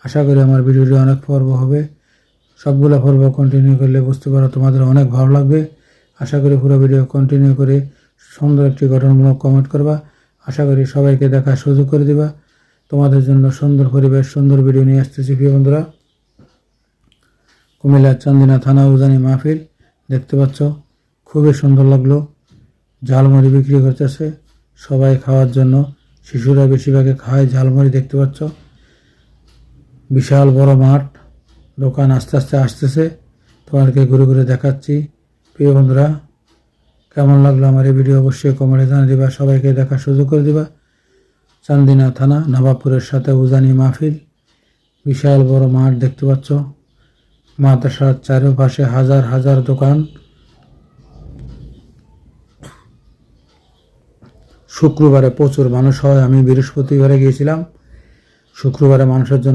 আশা করি আমার ভিডিওটি অনেক পর্ব হবে, সবগুলো পর্ব কন্টিনিউ করলে বুঝতে পারো তোমাদের অনেক ভালো লাগবে। আশা করি পুরো ভিডিও কন্টিনিউ করে সুন্দর একটি গঠনমূলক কমেন্ট করবা। আশা করি সবাইকে দেখার সুযোগ করে দিবা। তোমাদের জন্য সুন্দর পরিবেশ, সুন্দর ভিডিও নিয়ে আসতেছি প্রিয় বন্ধুরা। কুমিল্লার চান্দিনা থানা উজানি মাহফিল দেখতে পাচ্ছ, খুবই সুন্দর লাগলো। ঝালমুড়ি বিক্রি করতেছে সবাই খাওয়ার জন্য, শিশুরা বেশিরভাগে খায় ঝালমুড়ি। দেখতে পাচ্ছ বিশাল বড় মাঠ, দোকান আস্তে আস্তে আসতেছে, তোমাদেরকে ঘুরে ঘুরে দেখাচ্ছি। প্রিয় বন্ধুরা, কেমন লাগলো আমার এই ভিডিও অবশ্যই কমেন্টে জানিয়ে দিবা, সবাইকে দেখার সুযোগ করে দিবা। চান্দিনা থানা নবাবপুরের সাথে উজানি মাহফিল, বিশাল বড় মাঠ দেখতে পাচ্ছ, মাদ্রাসার চারপাশে হাজার হাজার দোকান। শুক্রবারে প্রচুর মানুষ হয়, আমি বৃহস্পতিবারে গিয়েছিলাম। শুক্রবারে মানুষের জন্য